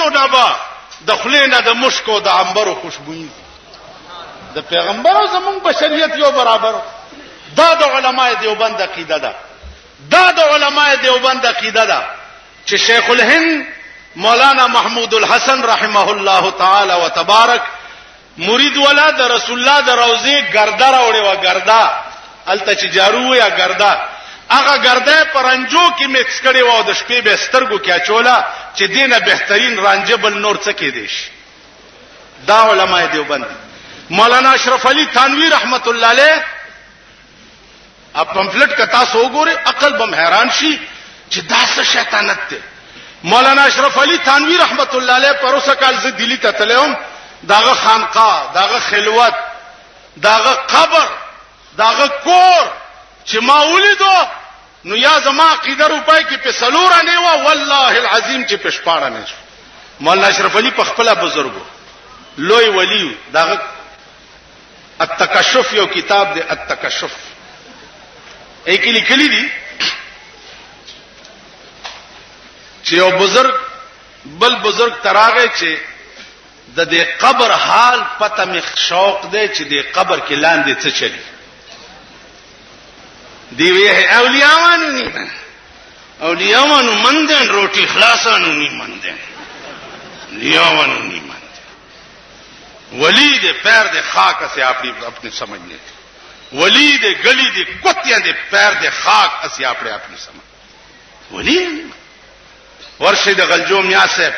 سترګو نه به د خولې نه د مشکو د عنبرو خوشبوئی د پیغمبرو زمونږ بشریت یو برابر. دا د علماء دیوبند عقیده ده. دا د علماء دیوبند عقیده ده چې شیخ الهند مولانا محمود الحسن رحمه الله تعالی وتبارک مرید ولا د رسول الله د روزه ګردا راوړي و ګردا الته چې جارو یا ګردا هغه ګردا پرنجو کې مکس کړي و د شپې به سترګو کې اچولا چې دینه بهترین رانجبل نور څه کې دیش. دا علماء دیوبند. مولانا اشرف علی تھانوی رحمت الله علیه اپ پمفلٹ کتا سو ګوره عقل بم حیران شي چې دا څه شیطانت ده. مولانا اشرف علی تھانوی رحمت الله علیه پروسه کال ز دلی ته تلهم داغه خانقاه داغه خلوت داغه قبر داغه کور چې ما ولیدو نو یا زما عقیده روپای کې په سلوره نه و والله العظیم چې پښپاړه نه شو. مولانا اشرف علی په خپل بزرګو لوی ولی داغه التکشف یو کتاب دی التکشف ایک لیکلی دی چې یو بزرگ بل بزرگ تراغه چې د دې قبر حال پته مخ شوق دی چې دې قبر کې لاندې څه چلی دی وی اولیاءانو نه اولیاءانو مندن روټي خلاصانو نه مندن اولیاءانو نه مندن ولی دے پیر دے خاک سے اپنے سمجھ لیتے ولی دے گلی دے کتیاں دے پیر دے خاک اسی اپنے سمجھ ولی ورشد غلجو میاں سے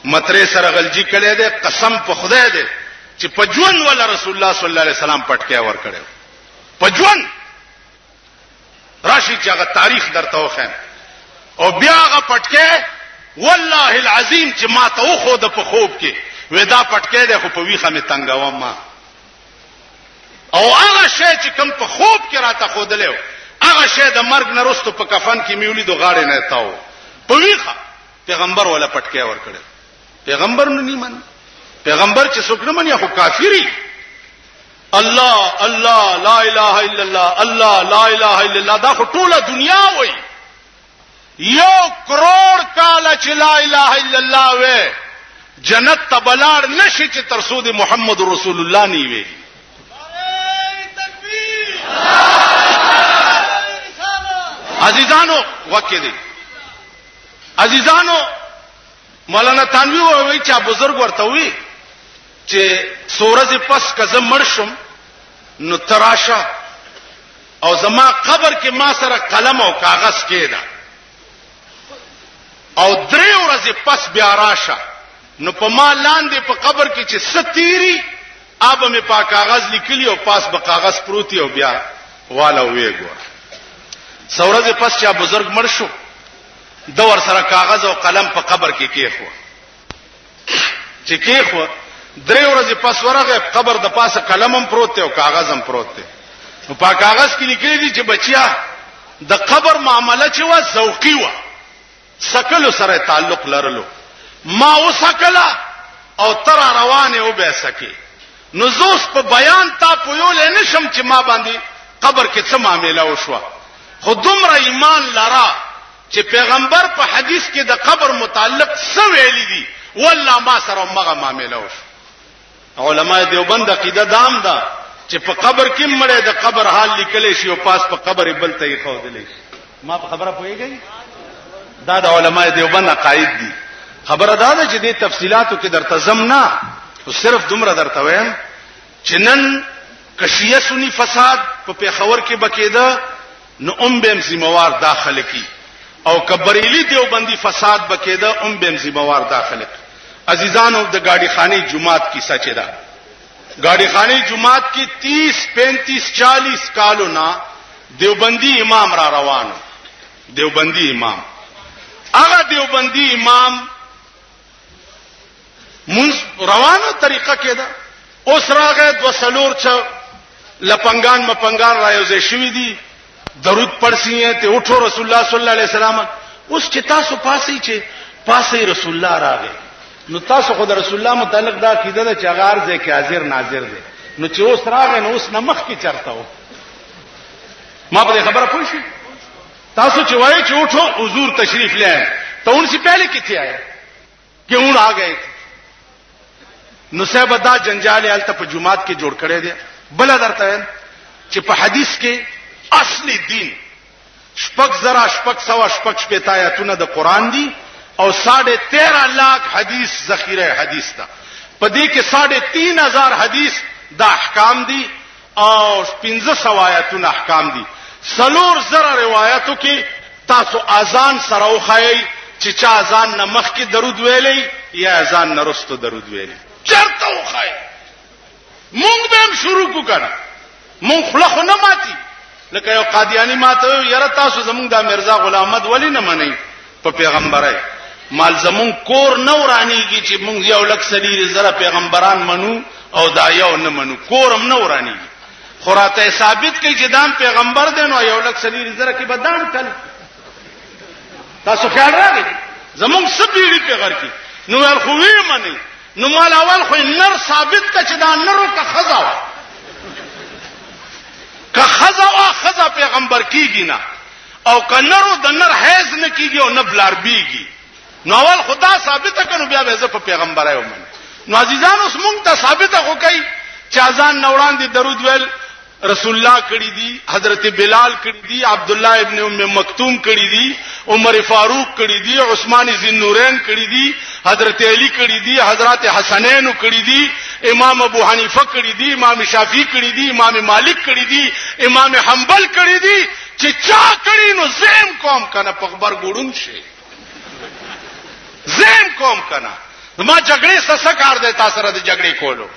مترے سر غلجی کړي دے قسم په خدای دے چې پجون ولا رسول الله صلی الله علیه وسلم پټکیا ور کړو پجون راشي چې هغه تاریخ درته وخم او بیا هغه پټکې والله العظیم چې ما ته خو د په خوب کې ودا پټکې ده خو په ویخه می تنگاوم ما او هغه شی چې کوم په خوب کې راته خودلې هغه شی د مرګ نه رستو په کفن کې میولې دو غاړې نه تاو په ویخه پیغمبر ولا پټکې ور کړل پیغمبر نه من پیغمبر چې څوک نه مني خو کافری الله الله لا اله الا الله الله لا اله الا الله دا خو ټوله دنیا وای 1 کروڑ کال چې لا اله الا الله وای جنت تبلار نشي چې تر سود محمد رسول الله ني وي. عزیزانو وکړه دي عزیزانو مولانا تانوی وایي چې بزرګ ورته وي چې سورج پس کزه مرشم نو تراشه او زما قبر کې ما سره قلم او کاغذ کېدا او 3 ورځې پس بیا راشه نو په ما لاندې په قبر کې چې ستيري اب مې په کاغذ لیکلی او پاس په کاغذ پروتي او بیا والا وېګو سورج پس چې بزرګ مړ شو د ور سره کاغذ او قلم په قبر کې کېخو چې کېخو 3 ورځې پس ورغه قبر د پاسه قلم هم پروت دی او کاغذ هم پروت دی نو په کاغذ کې لیکلي دي چې بچیا د قبر معاملې چې وا ذوقي وا سکلو سره تعلق لرلو ما وسکلا او تر روانه او به سکی نزوس په بیان تا پویول نشم چې ما باندې قبر کې څه معاملې وشوه خو دومره ایمان لرا چې پیغمبر په حدیث کې د قبر متعلق څه ویلي دي والله ما سره مغه معاملې وشوه. علماء دیوبند عقیده دام ده چې په قبر کې مړې د قبر حال لیکل شي او پاس په قبر بل ته یې خو دي ما په خبره پوهیږئ دا د علماء دیوبند عقاید دي. خبره دا ده چې د تفصيلاتو کې درته زم نه او صرف دومره درته وایم چې نن کشیه سنی فساد په پیښور کې بکیده نو بهم ذمہوار داخله کی او کبریلی دیوبندی فساد بکیده بهم ذمہوار داخله کی. عزیزانو د گاڑی خانی جماعت کی سچ ده گاڑی خانی جماعت کی 30 35 40 کالو نا دیوبندی امام را روانو دیوبندی امام هغه دیوبندی امام منځ روانه طریقه کېده اوس راغې د وسلور چ لپنګان مپنګان رايوځي شوې دي درود پړسیه ته اٹھو رسول الله صلی الله علیه وسلم اوس چې تاسو پاسې چې پاسې رسول الله راغې نو تاسو خو د رسول الله متعلق دا کیده چې اغار ځکه کې حاضر ناظر دي نو چې اوس راغې نو اوس نمخ کې چرته و ما په خبره پوه شئ تاسو چې وایي چې اٹھو حضور تشریف لائے تو ان سے پہلے کتنے آئے کیوں آ گئے تھے. نو صاحب دا جنجال الته په جمعات کې جوړ کړي دي. بل درته چې په حدیث کې اصلي دین شپږ زره شپږ سوا شپږ شپږ آیاتونه د قران دي او 13.5 लाख حدیث ذخیره حدیث ده. په دې کې 3.5 حدیث د احکام دي او 1500 آیاتونه احکام دي. 4,000 روایتو کې تاسو اذان سره وخایي چې چا اذان نه مخکې درود ویلي یا اذان نه وروسته درود ویلي چرته وخایي. مونږ به هم شروع وکړو. مونږ خلخ نه ماتي لکه یو قادیانی ماته یره تاسو زمونږ د مرزا غلام احمد ولی نه منئ په پیغمبرای مال زمون کور نو رانیږي چې مونږ یو لک سلیری زره پیغمبران منو او دا یو نه منو کورم نو رانیږي. خراته ثابت کوي چې دام پیغمبر دی نو یو لک سلیری زره کې بدان کړ. تاسو خیال راغی زمون سپیری پیغمبر کې نو ول خو وی منی نو مال اول خو نر ثابت کا چې دا نرو کا خزا وا که خزا پیغمبر کیږي نه او کنرو د نر حیز نه کیږي او نه بلار بیږي نو اول خدا ثابته کنو بیا به زه په پیغمبر ایم. نو عزیزان اوس مونږ ته ثابته خو کوي چې اذان نوران دي درود ویل رسول الله کړي دي حضرت بلال کړي دي عبد الله ابن ام مکتوم کړي دي عمر فاروق کړي دي عثمان ذی النورین کړي دي حضرت علی کړي دي حضرت حسنین کړي دي امام ابو حنیفه کړي دي امام شافعی کړي دي امام مالک کړي دي امام حنبل کړي دي چې چا کړي نو زم کوم کنه په خبر ګړون شي زم کوم کنه ما جګړې څه کار دی تاسو سره د جګړې کولو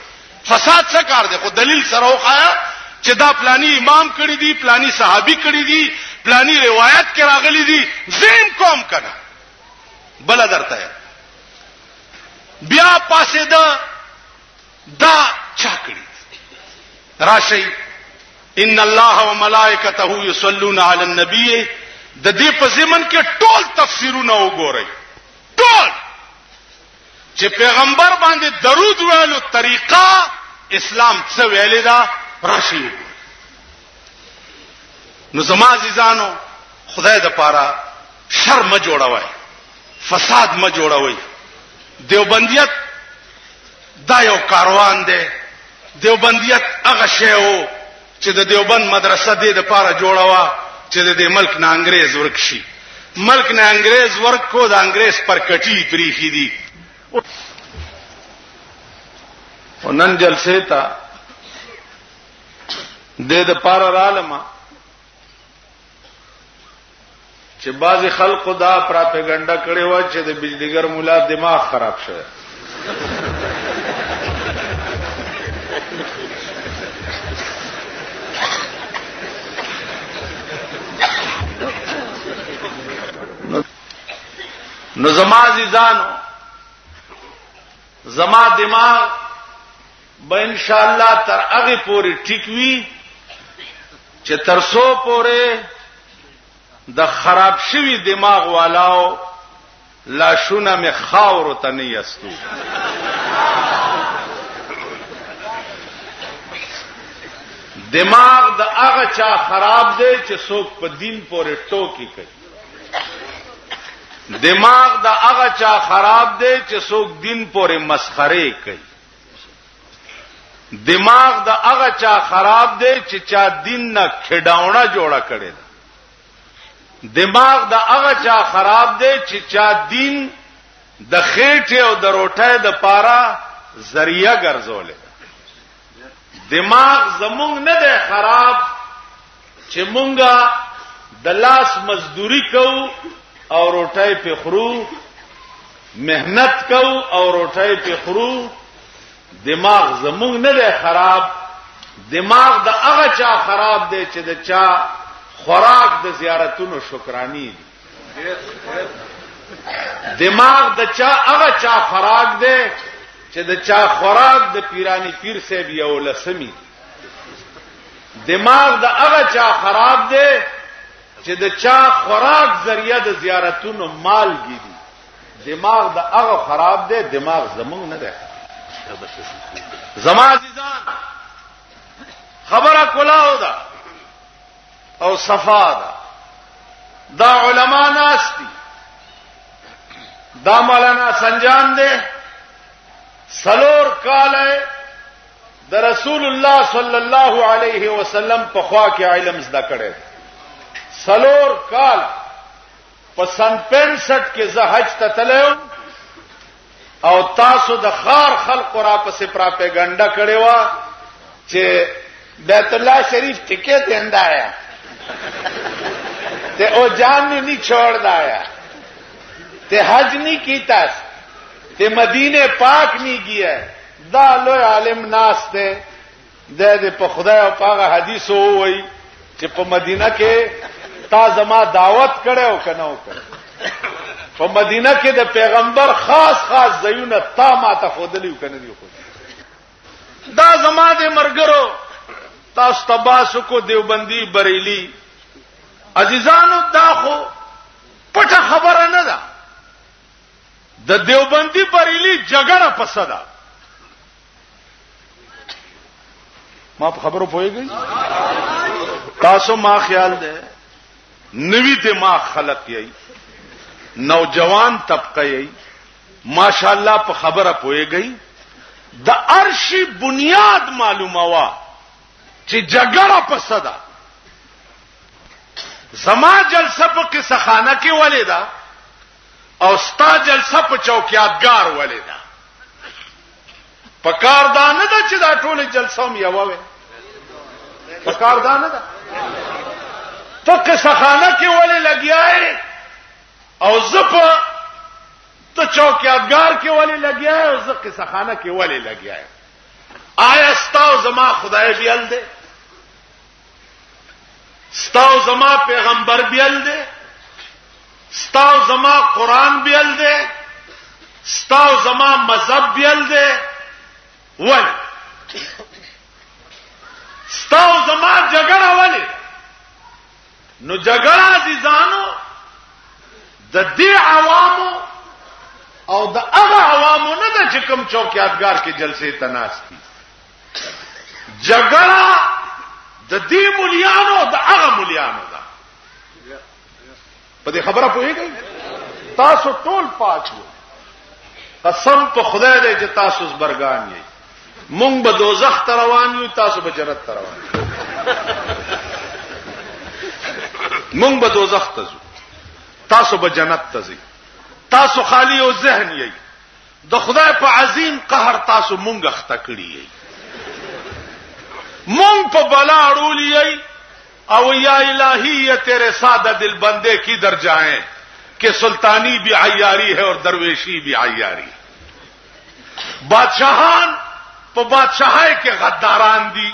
فساد څه کار دی خو دلیل سره وخایا چې دا پلانی امام کړی دی پلانی صحابي کړی دی پلانی روایت کې راغلي دي زم کوم کنه. بل درته بیا پاسه دا چا کړی راشي ان الله وملائکته یصلون علی النبی د دې په ضمن کې ټول تفسیرونه وګورئ ټول چې پیغمبر باندې درود ویلو طریقه اسلام څه ویل دا راشي. نو زما عزیزانو خدای د پاره شر ما جوړوي فساد ما جوړوي. دیوبندیت دا یو کاروان دی. دیوبندیت هغه شی وو چې د دیوبند مدرسه دې د پاره جوړوا چې د ملک نه انګريز ورکشي. ملک نه انګريز ورکو د انګريز پر کټي پریخي دي. ونن جلسه تا د پاره رالما چې بعضی خلکو دا پراپګاندا کړي و چې د بجلیګر مولا دماغ خراب شوی. نو زما عزیزانو زما دماغ به ان شاء الله تر هغه پورې ټیک وي چې ترسو پورې د خراب شوی دماغ والاو لاشونه می خاور ته نه یستو. دماغ د هغه چا خراب دی چې څوک په دین پورې ټوکی کوي. دماغ د هغه چا خراب دی چې څوک دین پورې مسخره کوي. دماغ د هغه چا خراب دی چې چا دین نه کډاونه جوړه کړي. دماغ د هغه چا خراب دی چې چا دین د خېټه او د روټه د پاره ذریعہ ګرځولې. دماغ زمونږ نه دی خراب چې مونږه د لاس مزدوری کوو او روټه په خورو مهنت کوو او روټه په خورو. دماغ زمونږ نه دی خراب. دماغ د هغه چا خراب دی چې د چا خوراک د زیارتونو شکرانی دي. دماغ د چا هغه چا خوراک دی چې د چا خوراک د پیرانی پیر صاحب یو لسمی. دماغ د هغه چا خراب دی چې د چا خوراک ذریعہ د زیارتونو مالګي دي. دماغ د هغه خراب دی. دماغ زمونږ نه دی. زما عزیزان خبره کلاو ده او صفا ده. دا علما ناس دي دا مولانا سنجان دے سلور کال د رسول الله صلی الله علیه وسلم په خوا کې علم زده کړي سلور کال په سن 65 کې زه حج ته تلم او تاسو د خار خلق را پسې پراپګاندا کړي وا چې بیت الله شریف ټیکټ دیندا ہے تے او جان نہیں چھوڑدا ہے تے حج نہیں کیتا تے مدینے پاک نہیں گیا دا لو عالم ناس تے دے په خدای او پاغه حدیث وای چې په مدینه کې تا زما دعوت کړو کنه وکړه په مدینه کې د پیغمبر خاص زیونه تا ما ته خودلیو کنه دی خو دا زما د مرګرو تاسو تباسو کو دیوبندی بریلی عزیزانو دا خو پټه خبره نه ده د دیوبندی بریلی جګړه پسده ما په خبرو پوهیږئ تاسو ما خیال ده نوی دماغ خلق یې نوجوان طبقه یې ماشاءالله په خبره پوهیږئ د ارشی بنیاد معلومه وا چې جګړه پسده زما جلسه په قصخانه کې ولیدا او ستا جلسه په چوکیاتګار ولیدا پکار دانه ده چې دا ټول جلسه مې یووي پکار دانه ده ته قصخانه کې ولې لګیاي او زپه ته چوکیاتګار کې ولې لګیاي او زه قصخانه کې ولې لګیاي آیا ستاو زما خدای بیل ده ستاو زما پیغمبر بیل ده ستاو زما قرآن بیل ده ستاو زما مذهب بیل ده ول ستاو زما جګړه ولې نو جګړه عزیزانو د دې عوامو او د هغه عوامو نه د چکم چوکیاتګار کې جلسې تناستی جګړه د دې مليانو د هغه مليانو ده په دې خبره پوهیږئ تاسو ټول پاک یو قسم په خدای دې چې تاسو زبرګان یې مونږ به دوزخ ته روان یو تاسو به جنت ته روان مونږ به دوزخ ته ځو تاسو به جنت ته ځئ تاسو خالی او ذهن یې د خدای په عظیم قهر تاسو مونږ اخته کړی یې مونږ په بلا اړولی یې او یا الہی یہ تیرے سادہ دل بندے کدھر جائیں کہ سلطانی بھی عیاری ہے اور درویشی بھی عیاری بادشاہان پا بادشاہی کے غداران دی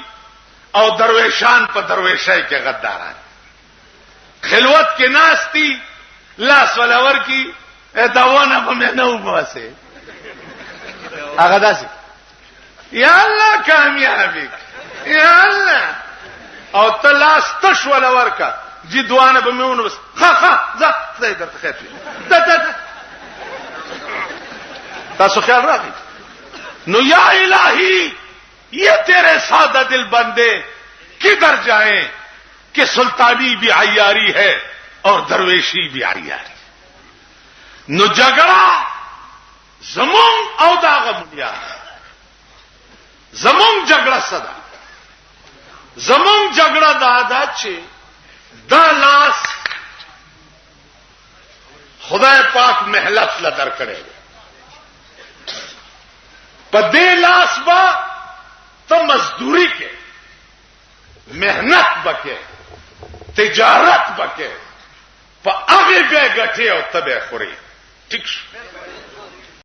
اور درویشان پا درویشی کے غداران خلوت کے ناس تھی لاس ولور کی دوانا پا میں نو باسے آغدا سے یا اللہ کامیابی یا اللہ او تلاس تش ولا ورکا جی دوانه به میونه بس ها ځه خدای درته خیر ده تاسو خیال راغی نو یا الہی یہ تیرے سادہ دل بندے کدھر جائیں کہ سلطانی بھی عیاری ہے اور درویشی بھی عیاری نو جګړه زمون او داغه ملیا زمون جګړه صدا زمون جګړه دا چې دا لاس خدای پاک مهلت لدر کړي په دې لاس با ته مزدوری کې مهنت وکې تجارت وکې په هغه به ګټي او تبه خوري ټیک